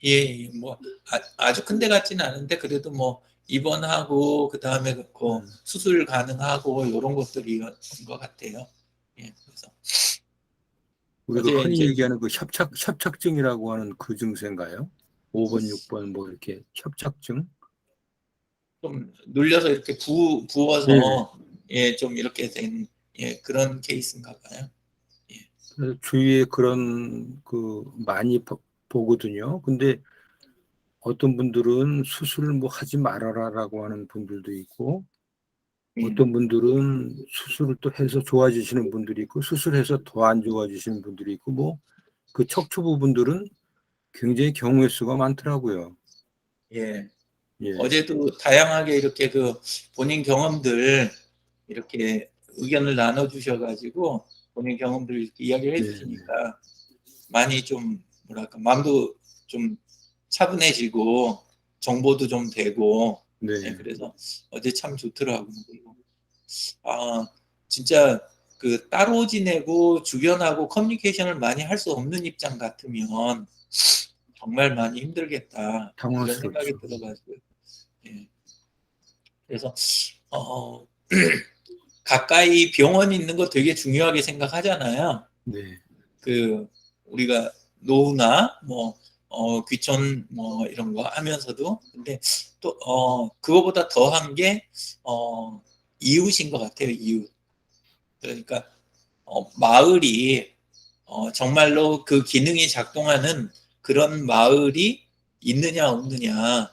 예, 뭐 아주 큰 데 같지는 않은데 그래도 뭐 입원하고 그다음에 그 수술 가능하고 이런 것들이 것 같아요. 예, 그래서 우리가 어제 흔히 이제 얘기하는 그 협착증이라고 하는 그 증세인가요? 5번, 6번 뭐 이렇게 협착증? 좀 눌려서 이렇게 네. 부어서 예, 좀 이렇게 된 예, 그런 케이스인가 봐요. 예. 그래서 주위에 그런 그 많이 보거든요. 근데 어떤 분들은 수술을 뭐 하지 말아라라고 하는 분들도 있고, 예. 어떤 분들은 수술을 또 해서 좋아지시는 분들이 있고, 수술해서 더 안 좋아지시는 분들이 있고, 뭐 그 척추 부분들은 굉장히 경우의 수가 많더라고요. 예. 예, 어제도 다양하게 이렇게 그 본인 경험들 이렇게 의견을 나눠 주셔가지고 본인 경험들 이렇게 이야기를 네, 해주시니까 많이 좀 뭐랄까 마음도 좀 차분해지고 정보도 좀 되고 네, 예, 그래서 어제 참 좋더라고요. 그리고 아 진짜 그 따로 지내고 주변하고 커뮤니케이션을 많이 할 수 없는 입장 같으면 정말 많이 힘들겠다 이런 생각이 당황스럽죠. 들어가지고 예, 그래서 어 가까이 병원이 있는 거 되게 중요하게 생각하잖아요. 네, 그 우리가 노후나 뭐 귀촌 뭐 이런 거 하면서도 근데 또 그거보다 더한 게 이웃인 것 같아요. 이웃. 그러니까 마을이 정말로 그 기능이 작동하는 그런 마을이 있느냐 없느냐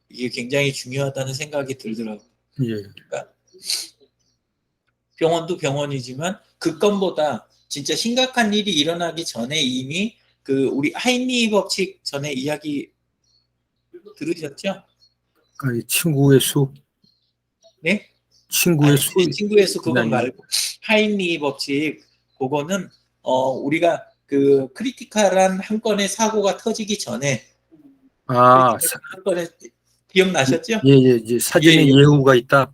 이게 굉장히 중요하다는 생각이 들더라고요. 예, 그러니까 병원도 병원이지만 그 건보다 진짜 심각한 일이 일어나기 전에 이미 그 우리 하인리 법칙 전에 이야기 들으셨죠? 아니, 친구의 수, 네? 친구의 아니 수 친구의 수 그건 있나요? 말고 하인리 법칙 그거는 우리가 그 크리티컬한 한 건의 사고가 터지기 전에 아, 크리티컬한 한 건의 기억나셨죠? 예, 예, 이제 예, 사전에 예. 예우가 있다.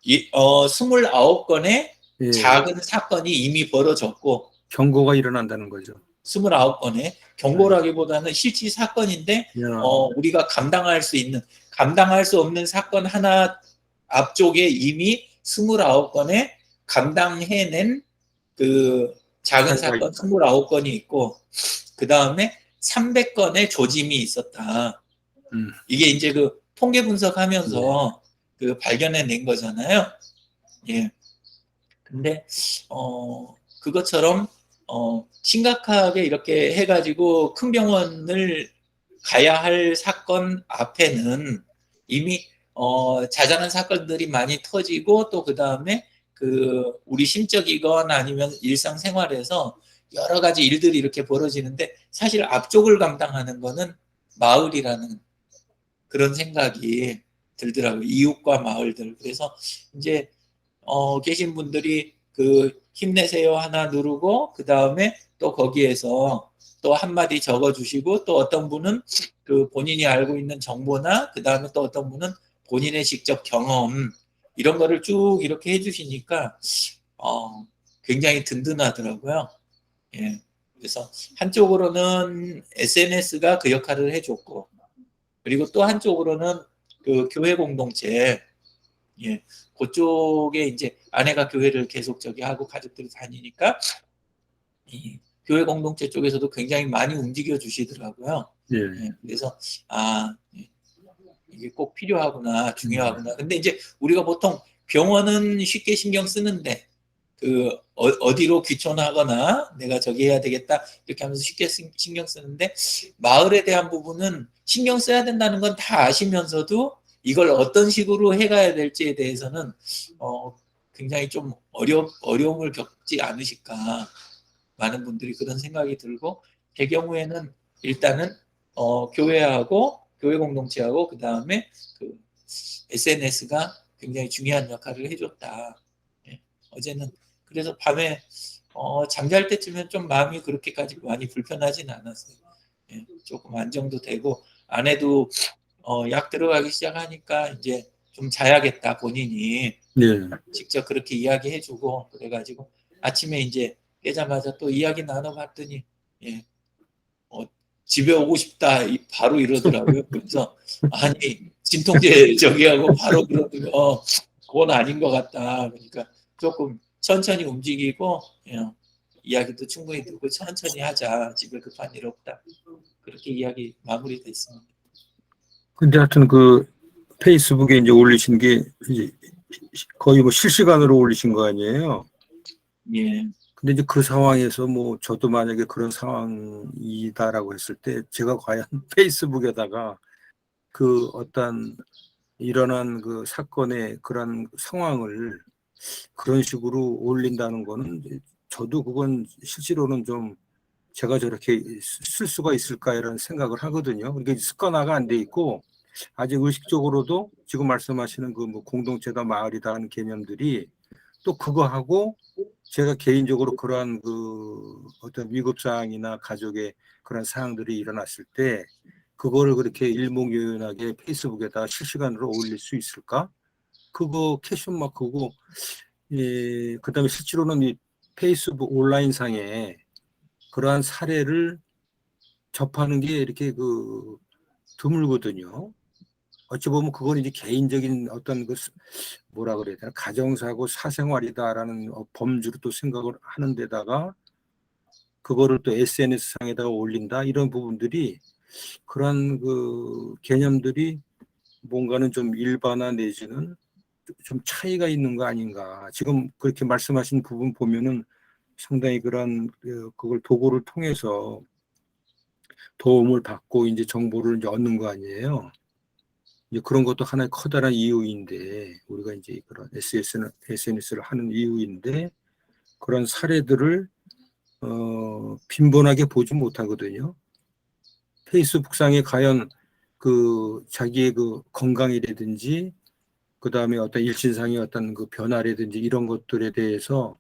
29건의 예, 작은 사건이 이미 벌어졌고 경고가 일어난다는 거죠. 29건의 예, 경고라기보다는 실질 사건인데 야, 우리가 감당할 수 없는 사건 하나 앞쪽에 이미 29건의 감당해낸 그 작은 사례가 사건 있다. 29건이 있고 그 다음에 300건의 조짐이 있었다. 음, 이게 이제 그 통계 예, 분석하면서 그 발견해낸 거잖아요. 예. 근데 그것처럼 심각하게 이렇게 해가지고 큰 병원을 가야 할 사건 앞에는 이미 자잘한 사건들이 많이 터지고 또 그 다음에 그 우리 심적이거나 아니면 일상생활에서 여러 가지 일들이 이렇게 벌어지는데 사실 앞쪽을 감당하는 거는 마을이라는 그런 생각이 들더라고요. 이웃과 마을들. 그래서 이제 계신 분들이 그 힘내세요 하나 누르고 그 다음에 또 거기에서 또 한마디 적어주시고 또 어떤 분은 그 본인이 알고 있는 정보나 그 다음에 또 어떤 분은 본인의 직접 경험 이런 거를 쭉 이렇게 해주시니까 어, 굉장히 든든하더라고요. 예. 그래서 한쪽으로는 SNS가 그 역할을 해줬고 그리고 또 한쪽으로는 그 교회 공동체 예, 그쪽에 이제 아내가 교회를 계속 저기 하고 가족들이 다니니까 이 교회 공동체 쪽에서도 굉장히 많이 움직여 주시더라고요. 예, 예, 그래서 아 이게 꼭 필요하구나 음, 중요하구나. 근데 이제 우리가 보통 병원은 쉽게 신경 쓰는데 그 어디로 귀촌하거나 내가 저기 해야 되겠다 이렇게 하면서 쉽게 신경 쓰는데 마을에 대한 부분은 신경 써야 된다는 건 다 아시면서도 이걸 어떤 식으로 해가야 될지에 대해서는 굉장히 좀 어려움을 겪지 않으실까 많은 분들이 그런 생각이 들고 제 경우에는 일단은 교회하고 교회 공동체하고 그 다음에 그 SNS가 굉장히 중요한 역할을 해줬다. 예. 어제는 그래서 밤에 잠잘 때쯤엔 좀 마음이 그렇게까지 많이 불편하진 않았어요. 예. 조금 안정도 되고 아내도 약 들어가기 시작하니까 이제 좀 자야겠다 본인이 예, 직접 그렇게 이야기해주고 그래가지고 아침에 이제 깨자마자 또 이야기 나눠봤더니 예, 어, 집에 오고 싶다 바로 이러더라고요. 그래서 아니 진통제 저기 하고 바로 그러더니 그건 아닌 것 같다. 그러니까 조금 천천히 움직이고 이야기도 충분히 듣고 천천히 하자. 집에 급한 일 없다. 그렇게 이야기 마무리됐습니다. 근데 하여튼 그 페이스북에 이제 올리신 게 이제 거의 뭐 실시간으로 올리신 거 아니에요? 예. 근데 이제 그 상황에서 뭐 저도 만약에 그런 상황이다라고 했을 때 제가 과연 페이스북에다가 그 어떤 일어난 그 사건의 그런 상황을 그런 식으로 올린다는 거는 저도 그건 실제로는 좀 제가 저렇게 쓸 수가 있을까 이런 생각을 하거든요. 그러니까 습관화가 안 돼 있고 아직 의식적으로도 지금 말씀하시는 그 뭐 공동체다 마을이다 하는 개념들이 또 그거하고 제가 개인적으로 그러한 그 어떤 위급 사항이나 가족의 그런 사항들이 일어났을 때 그거를 그렇게 일목요연하게 페이스북에다 실시간으로 올릴 수 있을까? 그거 퀘션 마크고 예, 그다음에 실제로는 이 페이스북 온라인상에 그러한 사례를 접하는 게 이렇게 그 드물거든요. 어찌 보면 그건 이제 개인적인 어떤 그 뭐라 그래야 되나 가정사고 사생활이다라는 범주로 또 생각을 하는 데다가 그거를 또 SNS상에다가 올린다 이런 부분들이 그런 그 개념들이 뭔가는 좀 일반화 내지는 좀 차이가 있는 거 아닌가. 지금 그렇게 말씀하신 부분 보면은 상당히 그런 그걸 도구를 통해서 도움을 받고 이제 정보를 이제 얻는 거 아니에요. 이제 그런 것도 하나의 커다란 이유인데 우리가 이제 그런 SNS를 하는 이유인데 그런 사례들을 빈번하게 보지 못하거든요. 페이스북상에 과연 그 자기의 그 건강이라든지 그 다음에 어떤 일신상의 어떤 그 변화라든지 이런 것들에 대해서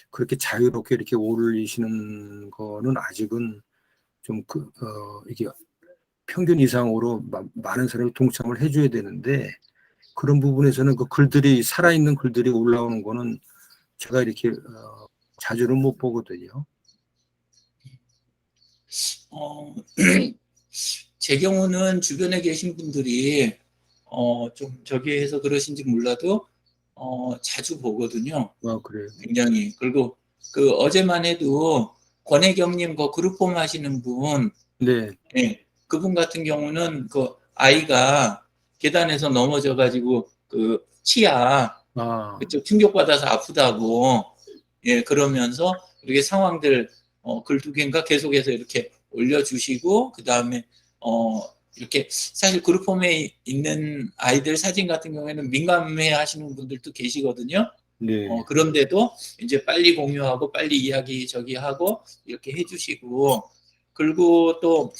그렇게 자유롭게 이렇게 올리시는 거는 아직은 좀 이게 평균 이상으로 많은 사람이 동참을 해줘야 되는데 그런 부분에서는 그 글들이 살아있는 글들이 올라오는 거는 제가 이렇게 자주는 못 보거든요. 어, 제 경우는 주변에 계신 분들이 좀 저기 해서 그러신지 몰라도 자주 보거든요. 아, 그래요. 굉장히. 그리고 그 어제만 해도 권혜경님 그 그룹홈 하시는 분, 네. 예, 그분 같은 경우는 그 아이가 계단에서 넘어져가지고 그 치아 아, 그쪽 충격받아서 아프다고 그러면서 이렇게 상황들 글 두 개인가 계속해서 이렇게 올려주시고 그 다음에 이렇게 사실 그룹홈에 있는 아이들 사진 같은 경우에는 민감해 하시는 분들도 계시거든요. 네. 그런데도 이제 빨리 공유하고 빨리 이야기 저기 하고 이렇게 해주시고 그리고 또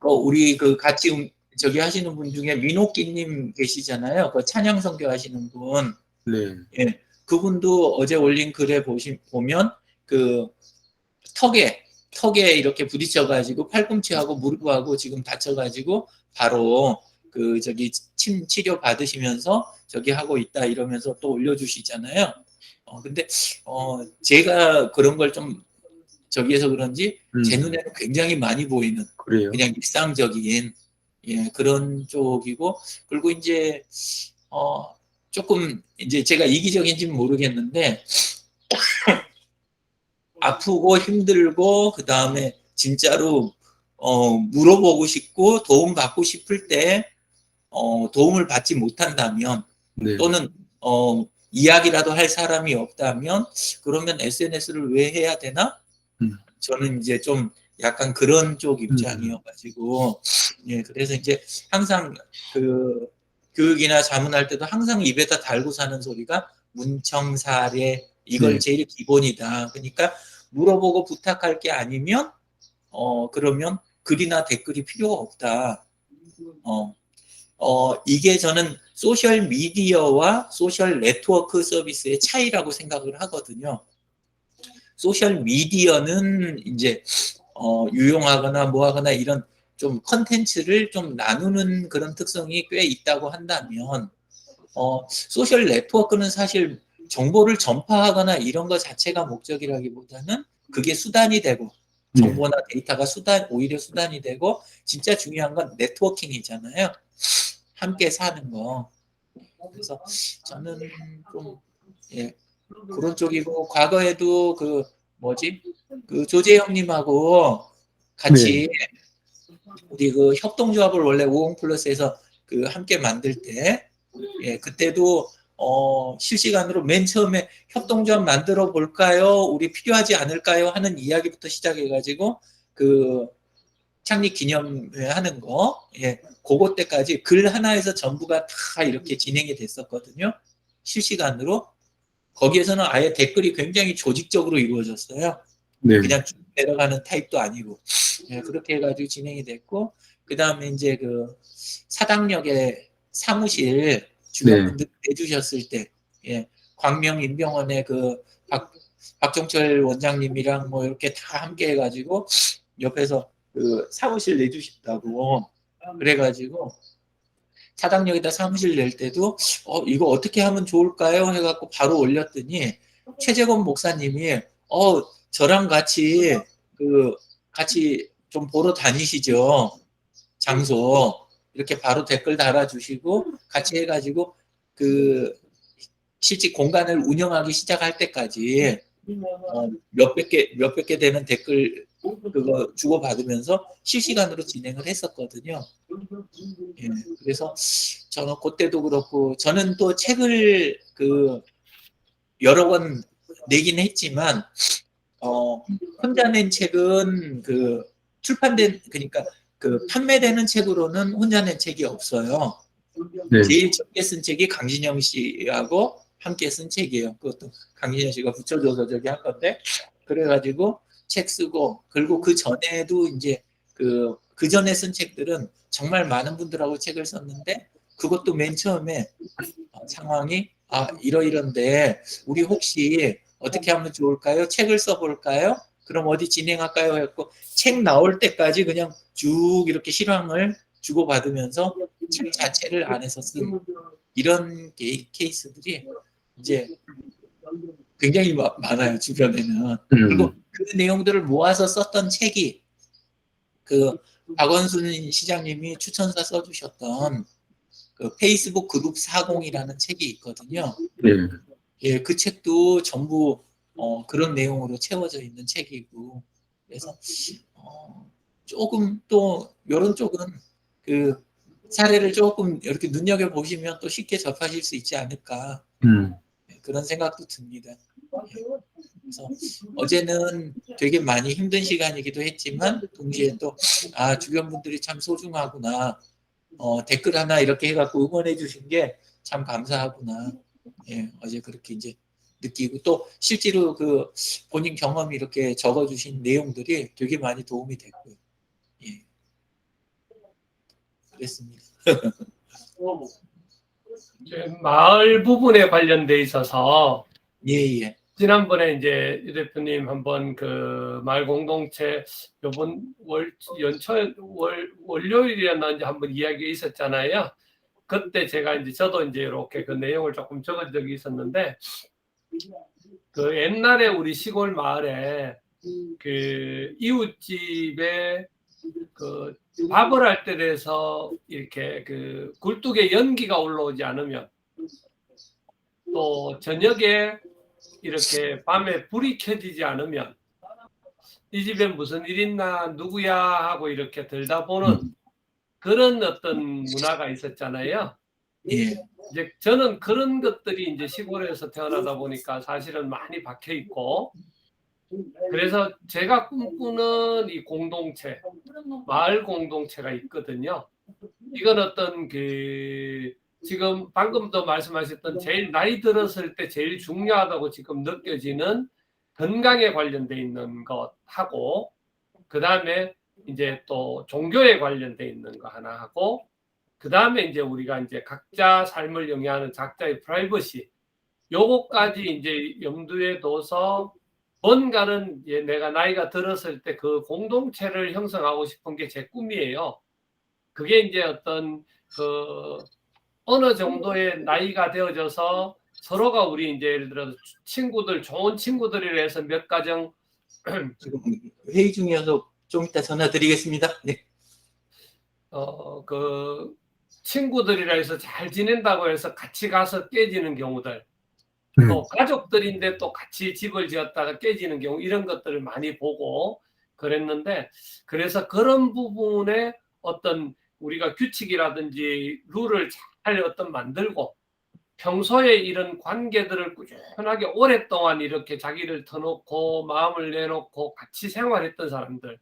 우리 그 같이 저기 하시는 분 중에 민옥기님 계시잖아요. 그 찬양 선교 하시는 분. 네. 예, 그분도 어제 올린 글에 보면 그 턱에 이렇게 부딪혀가지고 팔꿈치하고 무릎하고 지금 다쳐가지고 바로 그 저기 침 치료 받으시면서 저기 하고 있다 이러면서 또 올려주시잖아요. 근데 제가 그런 걸 좀 저기에서 그런지 제 눈에는 굉장히 많이 보이는 그래요. 그냥 일상적인 그런 쪽이고 그리고 이제 조금 이제 제가 이기적인지는 모르겠는데 아프고 힘들고 그 다음에 진짜로 물어보고 싶고 도움 받고 싶을 때 도움을 받지 못한다면 네. 또는 이야기라도 할 사람이 없다면 그러면 SNS를 왜 해야 되나? 저는 이제 좀 약간 그런 쪽 입장이어가지고 그래서 이제 항상 그 교육이나 자문할 때도 항상 입에다 달고 사는 소리가 문청사례 이걸 네. 제일 기본이다. 그러니까 물어보고 부탁할 게 아니면 그러면 글이나 댓글이 필요가 없다. 이게 저는 소셜 미디어와 소셜 네트워크 서비스의 차이라고 생각을 하거든요. 소셜 미디어는 이제 유용하거나 뭐하거나 이런 좀 컨텐츠를 좀 나누는 그런 특성이 꽤 있다고 한다면 소셜 네트워크는 사실 정보를 전파하거나 이런 것 자체가 목적이라기보다는 그게 수단이 되고 정보나 데이터가 오히려 수단이 되고 진짜 중요한 건 네트워킹이잖아요. 함께 사는 거. 그래서 저는 좀 예, 그런 쪽이고 과거에도 그 뭐지? 그 조재형님하고 네. 같이 우리 그 협동조합을 원래 50 플러스에서 그 함께 만들 때 그때도 실시간으로 맨 처음에 협동조합 만들어 볼까요? 우리 필요하지 않을까요? 하는 이야기부터 시작해가지고 그 창립 기념회 하는 거, 그거 때까지 글 하나에서 전부가 다 이렇게 진행이 됐었거든요. 실시간으로. 거기에서는 아예 댓글이 굉장히 조직적으로 이루어졌어요. 네. 그냥 쭉 내려가는 타입도 아니고. 그렇게 해가지고 진행이 됐고, 그 다음에 이제 그 사당역에 사무실 주변 네. 분들 내주셨을 때, 광명 인병원의 그 박종철 원장님이랑 뭐 이렇게 다 함께 해가지고 옆에서 그 사무실 내주신다고 그래가지고 사당역에다 사무실 낼 때도 이거 어떻게 하면 좋을까요? 해갖고 바로 올렸더니 최재건 목사님이 저랑 같이 같이 좀 보러 다니시죠. 장소 이렇게 바로 댓글 달아주시고 같이 해가지고 그 실제 공간을 운영하기 시작할 때까지 몇백 개 되는 댓글 그거 주고받으면서 실시간으로 진행을 했었거든요. 그래서 저는 그때도 그렇고 저는 또 책을 그 여러 권 내긴 했지만 혼자 낸 책은 그 출판된 그러니까 그 판매되는 책으로는 혼자 낸 책이 없어요. 네. 제일 적게 쓴 책이 강진영 씨하고 함께 쓴 책이에요. 그것도 강진영 씨가 붙여줘서 저기 한 건데 그래가지고 책 쓰고 그리고 그 전에도 이제 그 전에 쓴 책들은 정말 많은 분들하고 책을 썼는데 그것도 맨 처음에 상황이 이러이런데 우리 혹시 어떻게 하면 좋을까요? 책을 써볼까요? 그럼 어디 진행할까요? 했고 책 나올 때까지 그냥 쭉 이렇게 실황을 주고받으면서 책 자체를 안에서 쓴 이런 케이스들이 이제 굉장히 많아요 주변에는. 그리고 그 내용들을 모아서 썼던 책이 그 박원순 시장님이 추천사 써주셨던 그 페이스북 그룹 40이라는 책이 있거든요. 네. 그 책도 전부 그런 내용으로 채워져 있는 책이고 그래서 조금 또 이런 쪽은 그 사례를 조금 이렇게 눈여겨 보시면 또 쉽게 접하실 수 있지 않을까 그런 생각도 듭니다. 그래서 어제는 되게 많이 힘든 시간이기도 했지만 동시에 또 주변 분들이 참 소중하구나. 댓글 하나 이렇게 해갖고 응원해 주신 게 참 감사하구나. 어제 그렇게 이제 느끼고 또 실제로 그 본인 경험이 이렇게 적어주신 내용들이 되게 많이 도움이 됐고요. 그랬습니다. 마을 부분에 관련돼 있어서 예. 지난번에 이제 유 대표님 한번 그 마을 공동체 요번 월요일이었나 이제 한번 이야기 있었잖아요. 그때 제가 이제 저도 이제 이렇게 그 내용을 조금 적은 적이 있었는데 그 옛날에 우리 시골 마을에 그 이웃집에 그 밥을 할 때 돼서 이렇게 그 굴뚝에 연기가 올라오지 않으면 또 저녁에 이렇게 밤에 불이 켜지지 않으면 이 집에 무슨 일 있나 누구야 하고 이렇게 들다 보는 그런 어떤 문화가 있었잖아요. 예. 이제 저는 그런 것들이 이제 시골에서 태어나다 보니까 사실은 많이 박혀 있고 그래서 제가 꿈꾸는 이 공동체, 마을 공동체가 있거든요. 이건 어떤 그 지금 방금도 말씀하셨던 제일 나이 들었을 때 제일 중요하다고 지금 느껴지는 건강에 관련돼 있는 것하고 그 다음에 이제 또 종교에 관련돼 있는 거 하나 하고 그 다음에 이제 우리가 이제 각자 삶을 영위하는 각자의 프라이버시 요거까지 이제 염두에 둬서 뭔가는 내가 나이가 들었을 때 그 공동체를 형성하고 싶은 게 제 꿈이에요. 그게 이제 어떤 그 어느 정도의 나이가 되어져서 서로가 우리 이제 예를 들어서 친구들 좋은 친구들이라 해서 몇 가정 지금 회의 중이어서 좀 이따 전화 드리겠습니다. 네. 그 친구들이라 해서 잘 지낸다고 해서 같이 가서 깨지는 경우들, 또 가족들인데 또 같이 집을 지었다가 깨지는 경우, 이런 것들을 많이 보고 그랬는데, 그래서 그런 부분에 어떤 우리가 규칙이라든지 룰을 잘 어떤 만들고 평소에 이런 관계들을 꾸준하게 오랫동안 이렇게 자기를 터놓고 마음을 내놓고 같이 생활했던 사람들,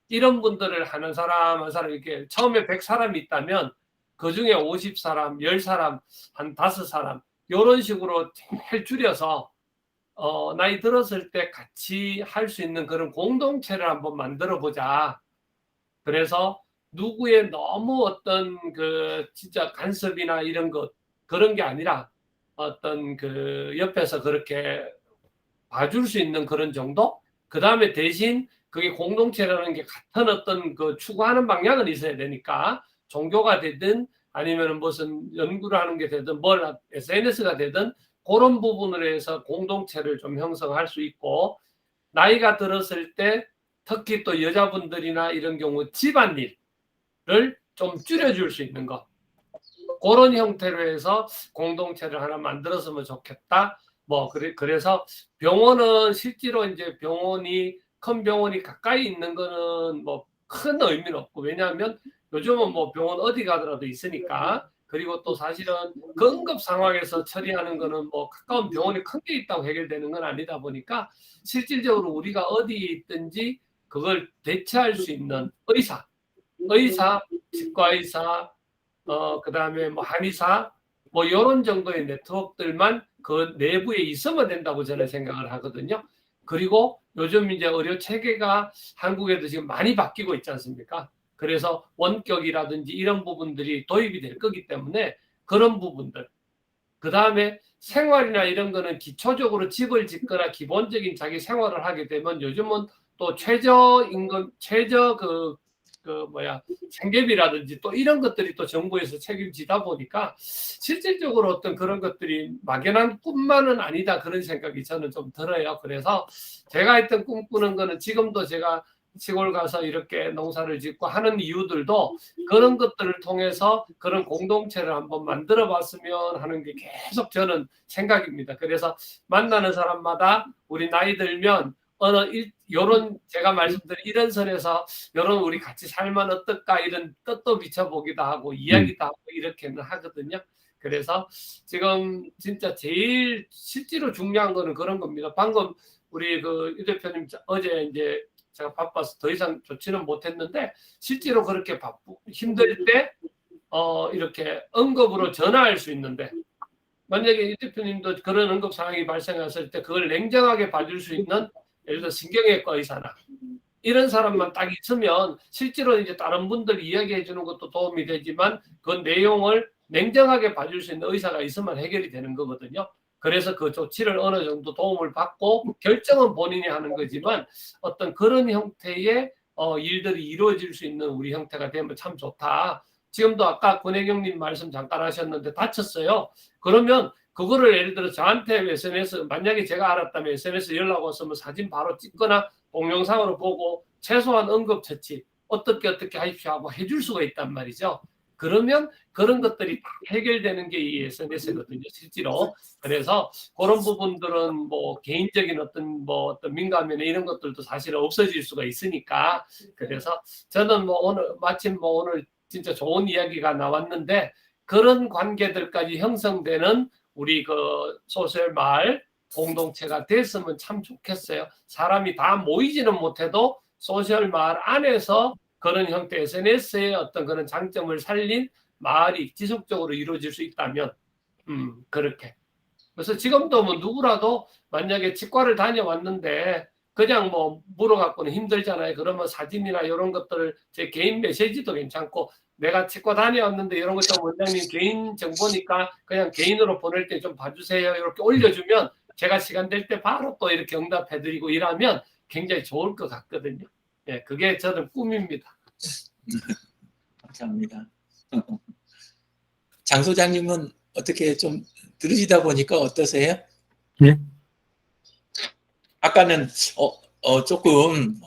이런 분들을 하는 사람 한 사람, 이렇게 처음에 100사람이 있다면 그 중에 50사람, 10사람, 한 5사람, 이런 식으로 제일 줄여서 나이 들었을 때 같이 할 수 있는 그런 공동체를 한번 만들어 보자. 그래서 누구의 너무 어떤 그 진짜 간섭이나 이런 것, 그런 게 아니라 어떤 그 옆에서 그렇게 봐줄 수 있는 그런 정도? 그 다음에 대신 그게 공동체라는 게 같은 어떤 그 추구하는 방향은 있어야 되니까, 종교가 되든 아니면 무슨 연구를 하는 게 되든 뭘 SNS가 되든 그런 부분으로 해서 공동체를 좀 형성할 수 있고, 나이가 들었을 때 특히 또 여자분들이나 이런 경우 집안일을 좀 줄여줄 수 있는 것, 그런 형태로 해서 공동체를 하나 만들었으면 좋겠다. 뭐 그래서 병원은 실제로 이제 큰 병원이 가까이 있는 거는 뭐 큰 의미는 없고, 왜냐하면 요즘은 뭐 병원 어디 가더라도 있으니까. 그리고 또 사실은 응급 상황에서 처리하는 거는 뭐 가까운 병원이 큰 게 있다고 해결되는 건 아니다 보니까, 실질적으로 우리가 어디에 있든지 그걸 대체할 수 있는 의사, 치과의사, 그다음에 뭐 한의사, 뭐 이런 정도의 네트워크들만 그 내부에 있으면 된다고 저는 생각을 하거든요. 그리고 요즘 이제 의료 체계가 한국에도 지금 많이 바뀌고 있지 않습니까? 그래서 원격이라든지 이런 부분들이 도입이 될 거기 때문에 그런 부분들, 그 다음에 생활이나 이런 거는 기초적으로 집을 짓거나 기본적인 자기 생활을 하게 되면 요즘은 또 최저임금, 생계비라든지 또 이런 것들이 또 정부에서 책임지다 보니까 실질적으로 어떤 그런 것들이 막연한 꿈만은 아니다, 그런 생각이 저는 좀 들어요. 그래서 제가 했던 꿈꾸는 거는 지금도 제가 시골 가서 이렇게 농사를 짓고 하는 이유들도 그런 것들을 통해서 그런 공동체를 한번 만들어 봤으면 하는 게 계속 저는 생각입니다. 그래서 만나는 사람마다 우리 나이 들면 요런 제가 말씀드린 이런 선에서 요런 우리 같이 살면 어떨까, 이런 뜻도 비춰보기도 하고 이야기도 하고 이렇게는 하거든요. 그래서 지금 진짜 제일 실제로 중요한 거는 그런 겁니다. 방금 우리 그 유 대표님 어제 이제 제가 바빠서 더 이상 좋지는 못했는데, 실제로 그렇게 힘들 때 이렇게 응급으로 전화할 수 있는데, 만약에 유 대표님도 그런 응급 상황이 발생했을 때 그걸 냉정하게 봐줄 수 있는, 예를 들어 신경외과 의사나 이런 사람만 딱 있으면 실제로 이제 다른 분들 이야기해 주는 것도 도움이 되지만 그 내용을 냉정하게 봐줄 수 있는 의사가 있으면 해결이 되는 거거든요. 그래서 그 조치를 어느 정도 도움을 받고 결정은 본인이 하는 거지만 어떤 그런 형태의 일들이 이루어질 수 있는 우리 형태가 되면 참 좋다. 지금도 아까 권혜경님 말씀 잠깐 하셨는데 다쳤어요. 그러면 그거를 예를 들어 저한테 SNS, 만약에 제가 알았다면 SNS 연락 왔으면 사진 바로 찍거나 동영상으로 보고 최소한 응급처치 어떻게 하십시오 하고 해줄 수가 있단 말이죠. 그러면 그런 것들이 다 해결되는 게 이 SNS거든요, 실제로. 그래서 그런 부분들은 뭐 개인적인 어떤 민감이나 이런 것들도 사실 없어질 수가 있으니까. 그래서 저는 뭐 오늘 진짜 좋은 이야기가 나왔는데, 그런 관계들까지 형성되는 우리 그 소셜 마을 공동체가 됐으면 참 좋겠어요. 사람이 다 모이지는 못해도 소셜 마을 안에서 그런 형태 SNS의 어떤 그런 장점을 살린 마을이 지속적으로 이루어질 수 있다면 그렇게. 그래서 지금도 뭐 누구라도 만약에 치과를 다녀왔는데 그냥 뭐 물어갖고는 힘들잖아요. 그러면 사진이나 이런 것들을 제 개인 메시지도 괜찮고, 내가 치과 다녀왔는데 이런 것 좀 원장님 개인 정보니까 그냥 개인으로 보낼 때 좀 봐주세요, 이렇게 올려주면 제가 시간 될 때 바로 또 이렇게 응답해드리고 이러면 굉장히 좋을 것 같거든요. 예, 그게 저는 꿈입니다. 감사합니다. 장 소장님은 어떻게 좀 들으시다 보니까 어떠세요? 예? 아까는 조금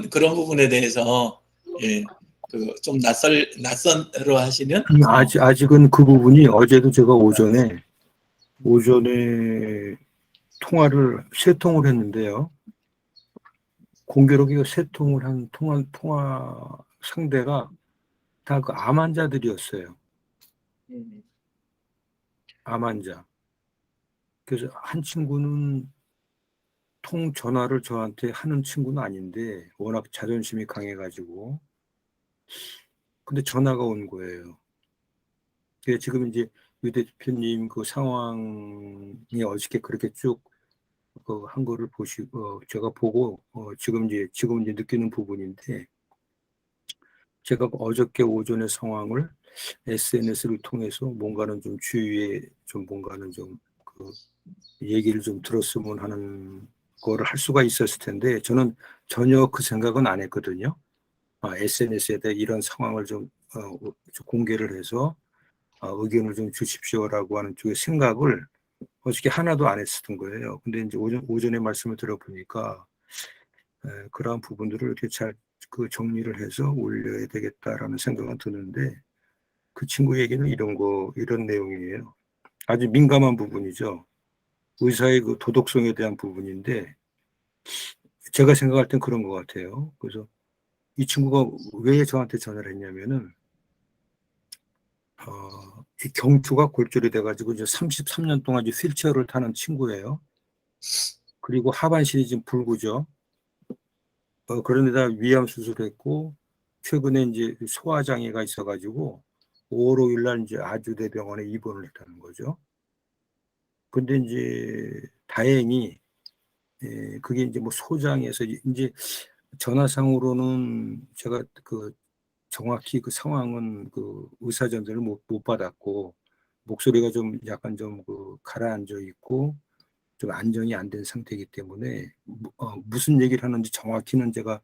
그런 부분에 대해서 예, 그 좀 낯선으로 하시는 아직은 그 부분이 어제도 제가 오전에 통화를 세 통을 했는데요. 공교롭게 세 통을 한 통화 상대가 다 그 암 환자들이었어요. 암 환자. 그래서 한 친구는 전화를 저한테 하는 친구는 아닌데 워낙 자존심이 강해가지고 근데 전화가 온 거예요. 그래서 지금 이제 유 대표님 그 상황이 어저께 그렇게 쭉 한 거를 보시고 제가 보고 지금 이제 느끼는 부분인데 제가 어저께 오전의 상황을 SNS를 통해서 뭔가는 좀 주위에 좀 뭔가는 좀 그 얘기를 좀 들었으면 하는 거를 할 수가 있었을 텐데 저는 전혀 그 생각은 안 했거든요. SNS에 대해 이런 상황을 좀 공개를 해서 의견을 좀 주십시오라고 하는 쪽의 생각을 어저께 하나도 안 했었던 거예요. 근데 이제 오전에 말씀을 들어보니까 그러한 부분들을 이렇게 잘 그 정리를 해서 올려야 되겠다라는 생각은 드는데 그 친구 얘기는 이런 내용이에요. 아주 민감한 부분이죠. 의사의 그 도덕성에 대한 부분인데 제가 생각할 땐 그런 것 같아요. 그래서 이 친구가 왜 저한테 전화를 했냐면은 이 경추가 골절이 돼가지고 이제 33년 동안 이제 휠체어를 타는 친구예요. 그리고 하반신이 지금 불구죠. 그런데다 위암 수술했고 최근에 이제 소화장애가 있어가지고 5월 5일 날 이제 아주대병원에 입원을 했다는 거죠. 근데 이제 다행히 그게 이제 뭐 소장에서 이제 전화상으로는 제가 그 정확히 그 상황은 그 의사 전달을 못 받았고 목소리가 좀 약간 좀 그 가라앉아 있고 좀 안정이 안 된 상태이기 때문에 무슨 얘기를 하는지 정확히는 제가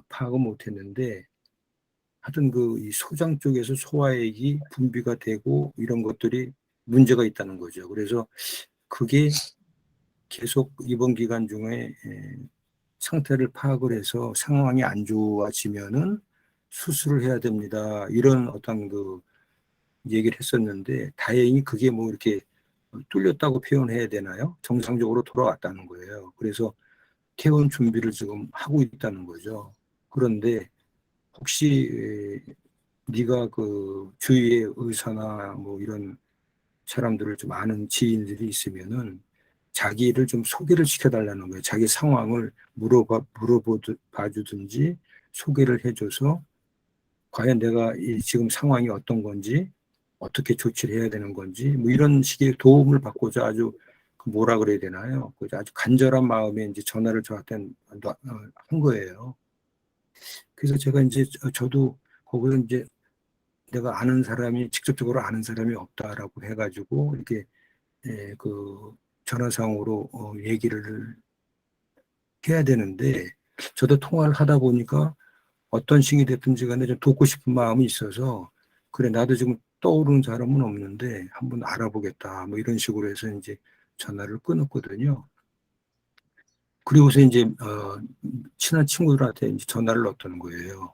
파악은 못했는데 하여튼 그 이 소장 쪽에서 소화액이 분비가 되고 이런 것들이 문제가 있다는 거죠. 그래서 그게 계속 이번 기간 중에 상태를 파악을 해서 상황이 안 좋아지면은 수술을 해야 됩니다. 이런 어떤 그 얘기를 했었는데 다행히 그게 뭐 이렇게 뚫렸다고 표현해야 되나요? 정상적으로 돌아왔다는 거예요. 그래서 퇴원 준비를 지금 하고 있다는 거죠. 그런데 혹시 네가 그 주위에 의사나 뭐 이런 사람들을 좀 아는 지인들이 있으면은 자기를 좀 소개를 시켜달라는 거예요. 자기 상황을 물어봐 주든지 소개를 해줘서 과연 내가 지금 상황이 어떤 건지 어떻게 조치를 해야 되는 건지 뭐 이런 식의 도움을 받고자 아주 뭐라 그래야 되나요? 아주 간절한 마음에 이제 전화를 저한테 한 거예요. 그래서 제가 이제 저도 거기서 이제 내가 직접적으로 아는 사람이 없다라고 해가지고 이렇게 그 전화상으로 얘기를 해야 되는데 저도 통화를 하다 보니까 어떤 식이 됐든지 간에 좀 돕고 싶은 마음이 있어서 그래 나도 지금 떠오르는 사람은 없는데 한번 알아보겠다 뭐 이런 식으로 해서 이제 전화를 끊었거든요. 그리고서 이제 친한 친구들한테 이제 전화를 넣었던 거예요.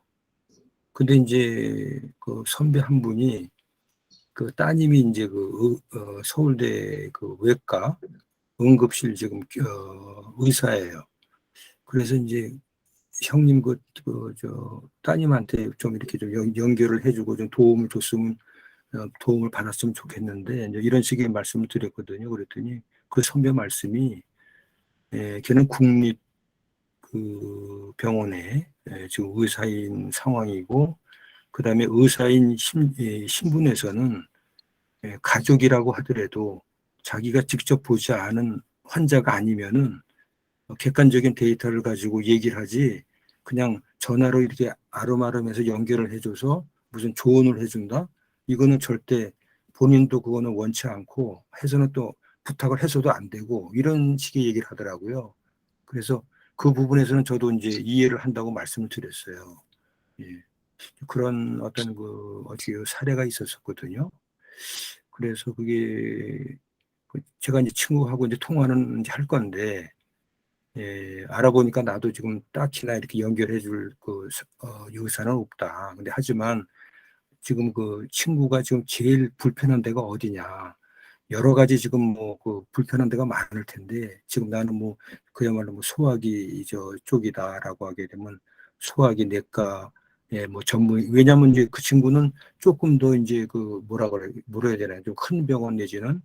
근데 이제 그 선배 한 분이 그 따님이 이제 서울대 그 외과 응급실 지금 의사예요. 그래서 이제 형님 저 따님한테 좀 이렇게 좀 연결을 해주고 좀 도움을 받았으면 좋겠는데 이제 이런 식의 말씀을 드렸거든요. 그랬더니 그 선배 말씀이 걔는 국립 그 병원에 지금 의사인 상황이고 그다음에 의사인 신분에서는 가족이라고 하더라도 자기가 직접 보지 않은 환자가 아니면은 객관적인 데이터를 가지고 얘기를 하지 그냥 전화로 이렇게 아름아름해서 연결을 해줘서 무슨 조언을 해준다? 이거는 절대 본인도 그거는 원치 않고 해서는 또 부탁을 해서도 안 되고 이런 식의 얘기를 하더라고요. 그래서 그 부분에서는 저도 이제 이해를 한다고 말씀을 드렸어요. 예. 그런 어떤 어떻게 사례가 있었었거든요. 그래서 그게 제가 이제 친구하고 이제 통화는 이제 할 건데 예, 알아보니까 나도 지금 딱히나 이렇게 연결해 줄 그 의사는 없다. 근데 하지만 지금 그 친구가 지금 제일 불편한 데가 어디냐. 여러 가지 지금 뭐 그 불편한 데가 많을 텐데 지금 나는 뭐 그야말로 뭐 소화기 저 쪽이다라고 하게 되면 소화기 내과 뭐 전문 왜냐면 이제 그 친구는 조금 더 이제 그 뭐라 해야 되나요? 좀 큰 병원 내지는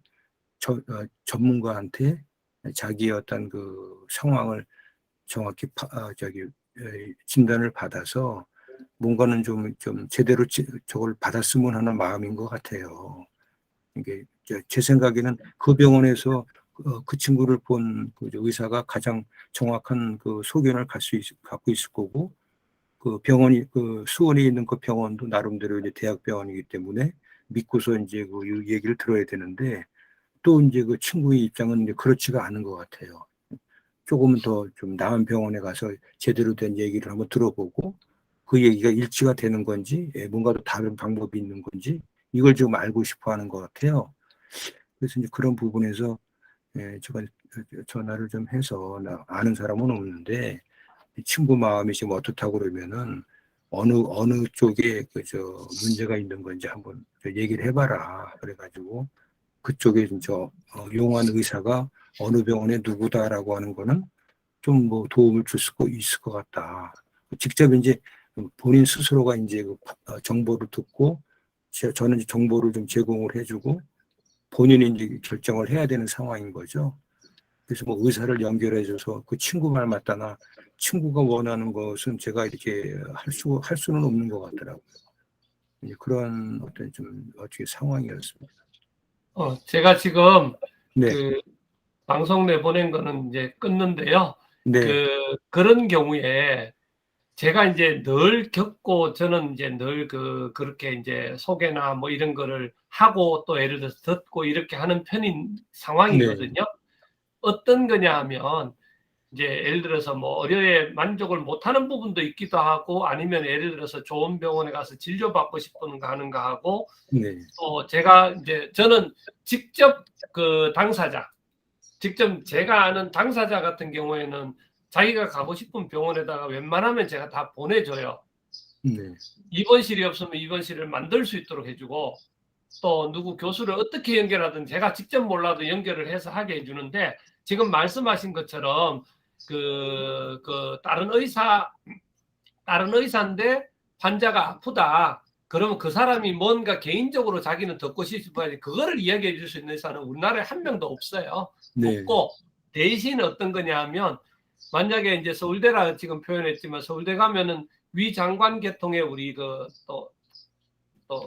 전문가한테 자기의 어떤 그 상황을 정확히 진단을 받아서 뭔가는 좀 제대로 저걸 받았으면 하는 마음인 것 같아요. 이게 제 생각에는 그 병원에서 그 친구를 본 그 의사가 가장 정확한 그 소견을 갖고 있을 거고 그 병원이 그 수원에 있는 그 병원도 나름대로 이제 대학병원이기 때문에 믿고서 이제 그 얘기를 들어야 되는데 또 이제 그 친구의 입장은 이제 그렇지가 않은 것 같아요. 조금은 더 좀 나은 병원에 가서 제대로 된 얘기를 한번 들어보고 그 얘기가 일치가 되는 건지 뭔가 또 다른 방법이 있는 건지 이걸 좀 알고 싶어 하는 것 같아요. 그래서 이제 그런 부분에서 제가 전화를 좀 해서 나 아는 사람은 없는데 친구 마음이 지금 어떻다고 그러면은 어느 쪽에 그저 문제가 있는 건지 한번 얘기를 해봐라 그래가지고 그쪽에 용한 의사가 어느 병원에 누구다라고 하는 거는 좀 뭐 도움을 줄 수 있을 것 같다. 직접 이제 본인 스스로가 이제 그 정보를 듣고 저는 이제 정보를 좀 제공을 해주고 본인이 이제 결정을 해야 되는 상황인 거죠. 그래서 뭐 의사를 연결해줘서 그 친구 말 맞다나 친구가 원하는 것은 제가 이렇게 할 수는 없는 것 같더라고요. 그런 어떤 좀 어떻게 상황이었습니다. 제가 지금 네, 그 방송 내보낸 거는 이제 끊는데요. 네, 그런 경우에 제가 이제 늘 겪고 저는 이제 늘 그렇게 이제 소개나 뭐 이런 거를 하고 또 예를 들어서 듣고 이렇게 하는 편인 네, 상황이거든요. 어떤 거냐 하면 이제 예를 들어서 뭐 의료에 만족을 못하는 부분도 있기도 하고 아니면 예를 들어서 좋은 병원에 가서 진료받고 싶은 거 하는가 하고 네, 또 제가 이제 저는 직접 그 당사자 직접 제가 아는 당사자 같은 경우에는 자기가 가고 싶은 병원에다가 웬만하면 제가 다 보내줘요. 네, 입원실이 없으면 입원실을 만들 수 있도록 해주고 또 누구 교수를 어떻게 연결하든 제가 직접 몰라도 연결을 해서 하게 해주는데 지금 말씀하신 것처럼 다른 의사인데 환자가 아프다. 그러면 그 사람이 뭔가 개인적으로 자기는 듣고 싶어야지 그거를 이야기해 줄 수 있는 의사는 우리나라에 한 명도 없어요. 네, 없고 대신 어떤 거냐 하면 만약에 이제 서울대라 지금 표현했지만 서울대 가면은 위 장관 계통의 우리 또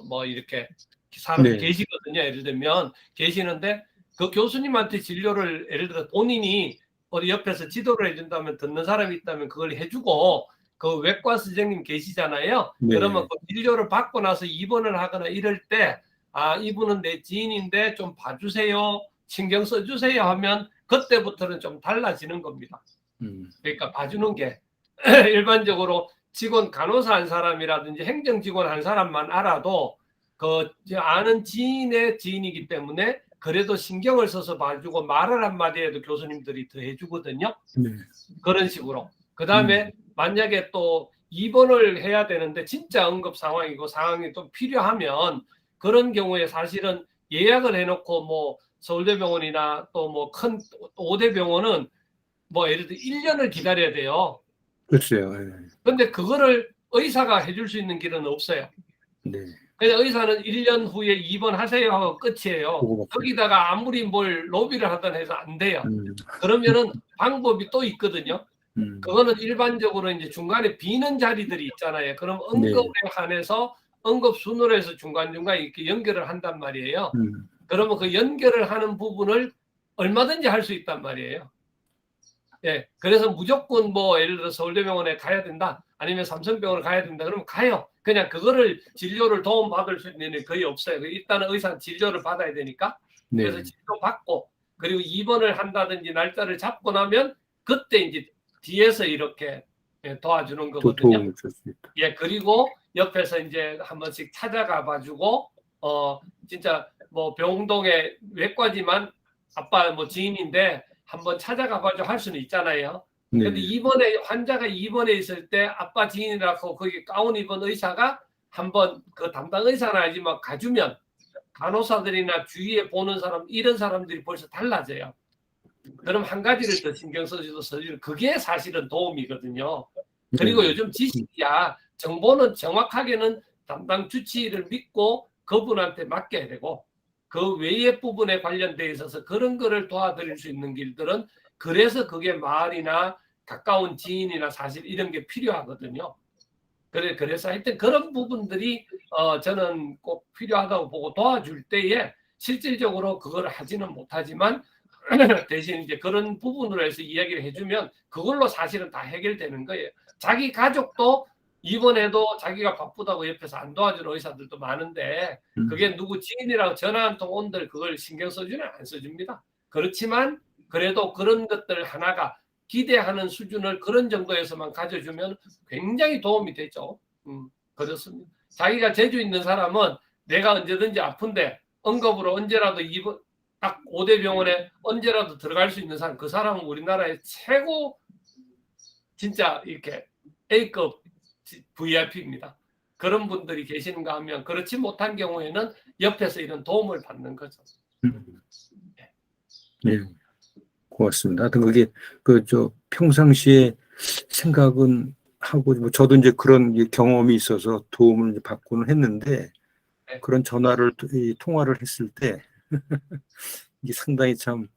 뭐 이렇게 사람이 네, 계시거든요. 예를 들면 계시는데 그 교수님한테 진료를 예를 들어 본인이 어디 옆에서 지도를 해준다면 듣는 사람이 있다면 그걸 해주고 그 외과 선생님 계시잖아요. 그러면 네, 그 진료를 받고 나서 입원을 하거나 이럴 때 이분은 내 지인인데 좀 봐주세요. 신경 써주세요 하면 그때부터는 좀 달라지는 겁니다. 그러니까 봐주는 게 일반적으로 직원 간호사 한 사람이라든지 행정직원 한 사람만 알아도 그 아는 지인의 지인이기 때문에 그래도 신경을 써서 봐주고 말을 한마디 해도 교수님들이 더 해주거든요. 네, 그런 식으로. 그 다음에 만약에 또 입원을 해야 되는데 진짜 응급 상황이고 상황이 또 필요하면 그런 경우에 사실은 예약을 해놓고 뭐 서울대병원이나 또 뭐 큰 5대 병원은 뭐 예를 들어 1년을 기다려야 돼요. 글쎄요. 근데 그거를 의사가 해줄 수 있는 길은 없어요. 네, 그냥 의사는 1년 후에 입원하세요 하고 끝이에요. 그거밖에. 거기다가 아무리 뭘 로비를 하든 해서 안 돼요. 음, 그러면은 방법이 또 있거든요. 음, 그거는 일반적으로 이제 중간에 비는 자리들이 있잖아요. 그럼 네, 응급에 한해서 응급 순으로 해서 중간중간 이렇게 연결을 한단 말이에요. 음, 그러면 그 연결을 하는 부분을 얼마든지 할 수 있단 말이에요. 예, 그래서 무조건 뭐 예를 들어 서울대병원에 가야 된다, 아니면 삼성병원을 가야 된다, 그러면 가요. 그냥 그거를 진료를 도움받을 수 있는 일은 거의 없어요. 일단은 의사 진료를 받아야 되니까. 네, 그래서 진료 받고 그리고 입원을 한다든지 날짜를 잡고 나면 그때 이제 뒤에서 이렇게 도와주는 또 거거든요. 도움을 줄 수 있다. 예, 그리고 옆에서 이제 한 번씩 찾아가 봐주고 진짜 뭐 병동에 외과지만 아빠 뭐 지인인데 한번 찾아가 봐줘 할 수는 있잖아요. 네. 근데 입원에 환자가 입원해 있을 때 아빠 지인이라고 거기 가운 입은 의사가 한번 그 담당 의사는 아니지만 가주면 간호사들이나 주위에 보는 사람 이런 사람들이 벌써 달라져요. 그럼 한 가지를 더 신경 써주는 그게 사실은 도움이거든요. 그리고 네. 요즘 지식이야 정보는 정확하게는 담당 주치의를 믿고 그분한테 맡겨야 되고 그 외의 부분에 관련돼 있어서 그런 거를 도와드릴 수 있는 길들은 그래서 그게 마을이나 가까운 지인이나 사실 이런 게 필요하거든요. 그래서 하여튼 그런 부분들이 저는 꼭 필요하다고 보고 도와줄 때에 실질적으로 그걸 하지는 못하지만 대신 이제 그런 부분으로 해서 이야기를 해주면 그걸로 사실은 다 해결되는 거예요. 자기 가족도 입원해도 자기가 바쁘다고 옆에서 안 도와주는 의사들도 많은데 그게 누구 지인이라고 전화 한 통 온들 그걸 신경 써주는 안 써줍니다. 그렇지만 그래도 그런 것들 하나가 기대하는 수준을 그런 정도에서만 가져주면 굉장히 도움이 되죠. 그렇습니다. 자기가 재주 있는 사람은 내가 언제든지 아픈데 응급으로 언제라도 입원 딱 5대 병원에 언제라도 들어갈 수 있는 사람 그 사람은 우리나라의 최고 진짜 이렇게 A급 VIP입니다. 그런 분들이 계시는가 하면 그렇지 못한 경우에는 옆에서 이런 도움을 받는 거죠. 네, 고맙습니다. 하여튼 그게 평상시에 생각은 하고 뭐 저도 이제 그런 경험이 있어서 도움을 이제 받고는 했는데 네. 그런 통화를 했을 때 이게 상당히 참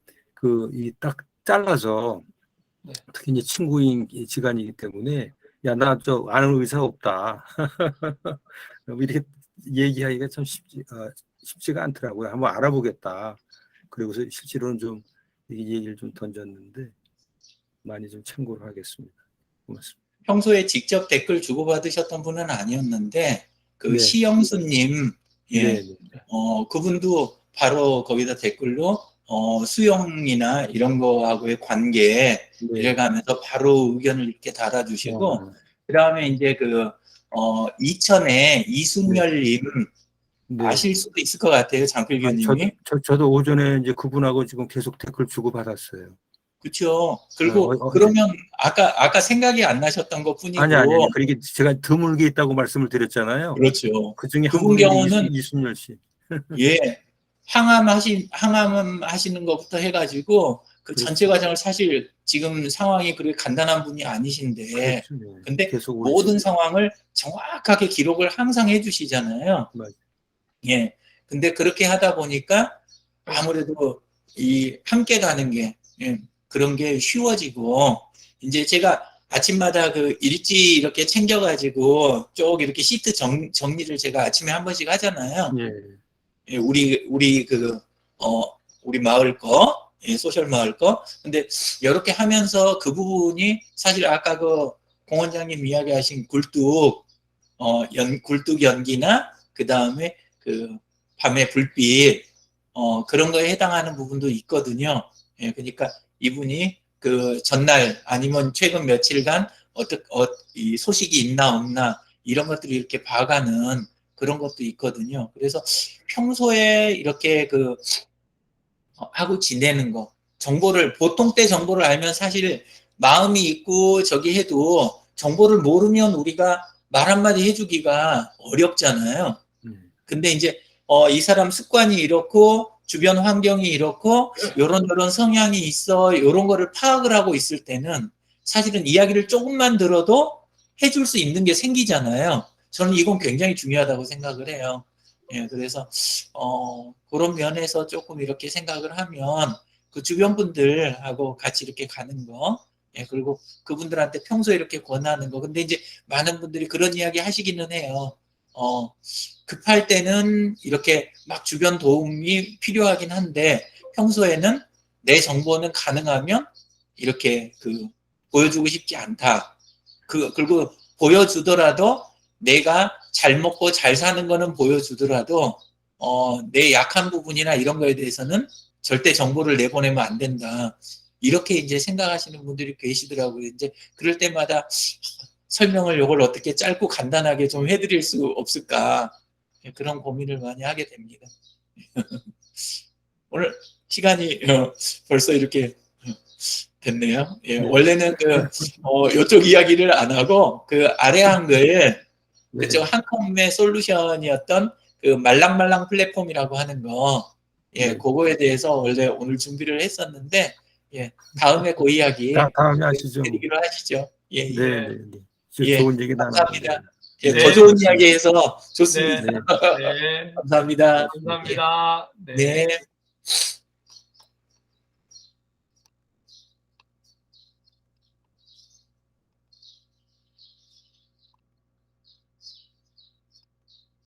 딱 잘라서 네. 특히 이제 친구인 지간이기 때문에 야, 나 아는 의사 없다. 이렇게 얘기하기가 참 쉽지가 않더라고요. 한번 알아보겠다. 그리고서 실제로는 좀 얘기를 좀 던졌는데 많이 좀 참고를 하겠습니다. 고맙습니다. 평소에 직접 댓글 주고받으셨던 분은 아니었는데 그 네. 시영수님, 예, 네. 그분도 바로 거기다 댓글로 수영이나 이런 거하고의 관계 네. 이래가면서 바로 의견을 이렇게 달아주시고 그 다음에 이제 이천에 이순열님 네. 아실 수도 있을 것 같아요, 장필규님이. 저도 오전에 이제 그분하고 지금 계속 댓글 주고 받았어요. 그렇죠. 그리고 그러면 아까 생각이 안 나셨던 것 뿐이고. 아니. 그러니까 제가 드물게 있다고 말씀을 드렸잖아요. 그렇죠. 그 중에 한 그분 분이 경우는 이순열 씨. 예, 항암 하시는 것부터 해가지고 그 그렇죠. 전체 과정을 사실 지금 상황이 그렇게 간단한 분이 아니신데, 그렇죠. 네. 근데 계속 모든 상황을 정확하게 기록을 항상 해주시잖아요. 맞아요. 예, 근데 그렇게 하다 보니까 아무래도 이 함께 가는 게 그런 게 쉬워지고 이제 제가 아침마다 그 일지 이렇게 챙겨가지고 쭉 이렇게 시트 정리를 제가 아침에 한 번씩 하잖아요. 예. 우리 마을 거, 소셜 마을 거. 근데 이렇게 하면서 그 부분이 사실 아까 그 공원장님 이야기하신 굴뚝 연기나 그 다음에 그 밤의 불빛, 그런 거에 해당하는 부분도 있거든요. 예, 그러니까 이분이 그 전날 아니면 최근 며칠간 이 소식이 있나 없나 이런 것들을 이렇게 봐가는 그런 것도 있거든요. 그래서 평소에 이렇게 하고 지내는 거, 보통 때 정보를 알면 사실 마음이 있고 저기 해도 정보를 모르면 우리가 말 한마디 해주기가 어렵잖아요. 근데 이제, 이 사람 습관이 이렇고, 주변 환경이 이렇고, 요런 성향이 있어, 요런 거를 파악을 하고 있을 때는 사실은 이야기를 조금만 들어도 해줄 수 있는 게 생기잖아요. 저는 이건 굉장히 중요하다고 생각을 해요. 예, 그래서, 그런 면에서 조금 이렇게 생각을 하면 그 주변 분들하고 같이 이렇게 가는 거, 예, 그리고 그분들한테 평소에 이렇게 권하는 거. 근데 이제 많은 분들이 그런 이야기 하시기는 해요. 급할 때는 이렇게 막 주변 도움이 필요하긴 한데 평소에는 내 정보는 가능하면 이렇게 보여주고 싶지 않다. 그리고 보여주더라도 내가 잘 먹고 잘 사는 거는 보여주더라도 내 약한 부분이나 이런 거에 대해서는 절대 정보를 내보내면 안 된다. 이렇게 이제 생각하시는 분들이 계시더라고요. 이제 그럴 때마다 설명을 이걸 어떻게 짧고 간단하게 좀 해드릴 수 없을까 그런 고민을 많이 하게 됩니다. 오늘 시간이 벌써 이렇게 됐네요. 예, 네. 원래는 요쪽 이야기를 안 하고 그 아래 한글 네. 그쪽 한컴의 솔루션이었던 그 말랑말랑 플랫폼이라고 하는 거, 예, 네. 그거에 대해서 원래 오늘 준비를 했었는데, 예, 다음에 그 이야기 다음에 하시죠. 드리기로 하시죠. 예, 예. 네, 네, 네. 예, 좋은 얘기 나눠. 감사합니다. 예, 네. 더 좋은 이야기 해서 좋습니다. 네. 네. 네. 감사합니다. 감사합니다. 네.